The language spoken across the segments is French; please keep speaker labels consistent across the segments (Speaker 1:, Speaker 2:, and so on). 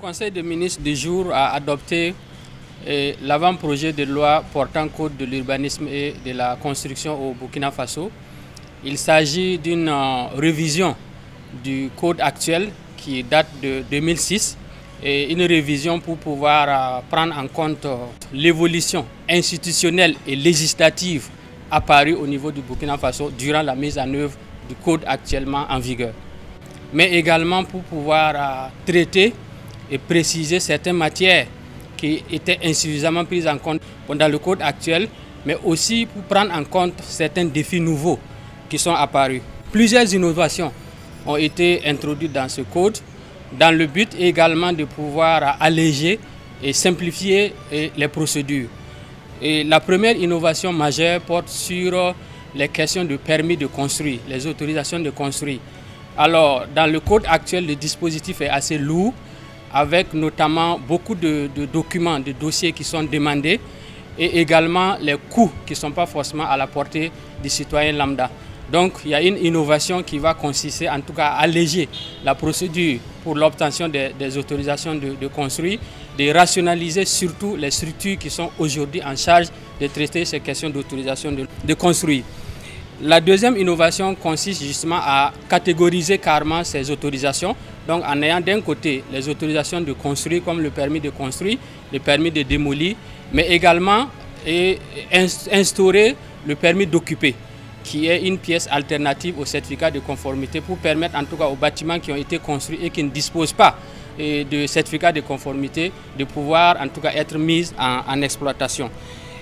Speaker 1: Conseil des ministres du jour a adopté l'avant-projet de loi portant code de l'urbanisme et de la construction au Burkina Faso. Il s'agit d'une révision du code actuel qui date de 2006 et une révision pour pouvoir prendre en compte l'évolution institutionnelle et législative apparue au niveau du Burkina Faso durant la mise en œuvre du code actuellement en vigueur. Mais également pour pouvoir traiter et préciser certaines matières qui étaient insuffisamment prises en compte dans le code actuel, mais aussi pour prendre en compte certains défis nouveaux qui sont apparus. Plusieurs innovations ont été introduites dans ce code, dans le but également de pouvoir alléger et simplifier les procédures. Et la première innovation majeure porte sur les questions de permis de construire, les autorisations de construire. Alors, dans le code actuel, le dispositif est assez lourd, avec notamment beaucoup de documents, de dossiers qui sont demandés et également les coûts qui ne sont pas forcément à la portée du citoyen lambda. Donc il y a une innovation qui va consister en tout cas à alléger la procédure pour l'obtention des autorisations de construire, de rationaliser surtout les structures qui sont aujourd'hui en charge de traiter ces questions d'autorisation de construire. La deuxième innovation consiste justement à catégoriser carrément ces autorisations, donc en ayant d'un côté les autorisations de construire comme le permis de construire, le permis de démolir, mais également instaurer le permis d'occuper, qui est une pièce alternative au certificat de conformité pour permettre en tout cas aux bâtiments qui ont été construits et qui ne disposent pas de certificat de conformité de pouvoir en tout cas être mis en exploitation.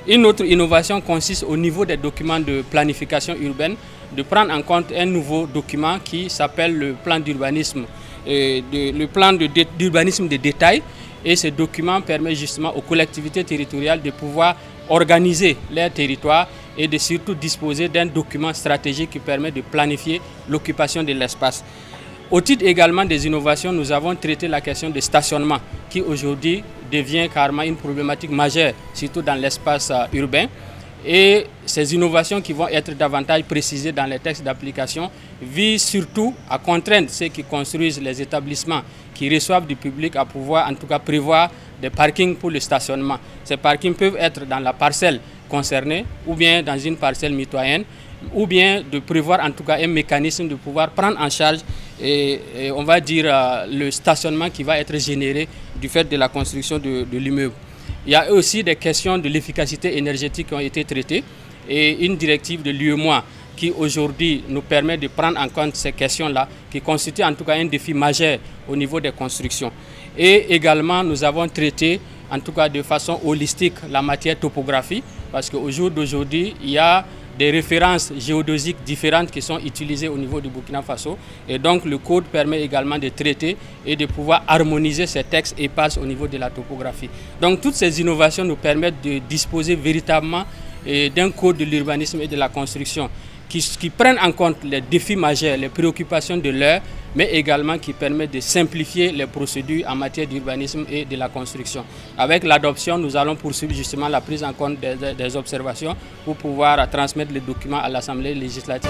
Speaker 1: Une autre innovation consiste au niveau des documents de planification urbaine de prendre en compte un nouveau document qui s'appelle le plan d'urbanisme, d'urbanisme de détail. Et ce document permet justement aux collectivités territoriales de pouvoir organiser leur territoire et de surtout disposer d'un document stratégique qui permet de planifier l'occupation de l'espace. Au titre également des innovations, nous avons traité la question de stationnement qui aujourd'hui devient carrément une problématique majeure, surtout dans l'espace urbain. Et ces innovations qui vont être davantage précisées dans les textes d'application visent surtout à contraindre ceux qui construisent les établissements qui reçoivent du public à pouvoir en tout cas prévoir des parkings pour le stationnement. Ces parkings peuvent être dans la parcelle concernée ou bien dans une parcelle mitoyenne, ou bien de prévoir en tout cas un mécanisme de pouvoir prendre en charge on va dire le stationnement qui va être généré du fait de la construction de l'immeuble. Il y a aussi des questions de l'efficacité énergétique qui ont été traitées et une directive de l'UEMOA qui aujourd'hui nous permet de prendre en compte ces questions-là, qui constituent en tout cas un défi majeur au niveau des constructions. Et également nous avons traité en tout cas de façon holistique la matière topographie, parce qu'au jour d'aujourd'hui il y a des références géodésiques différentes qui sont utilisées au niveau du Burkina Faso. Et donc le code permet également de traiter et de pouvoir harmoniser ces textes épars au niveau de la topographie. Donc toutes ces innovations nous permettent de disposer véritablement d'un code de l'urbanisme et de la construction qui prennent en compte les défis majeurs, les préoccupations de l'heure, mais également qui permettent de simplifier les procédures en matière d'urbanisme et de la construction. Avec l'adoption, nous allons poursuivre justement la prise en compte des observations pour pouvoir transmettre les documents à l'Assemblée législative.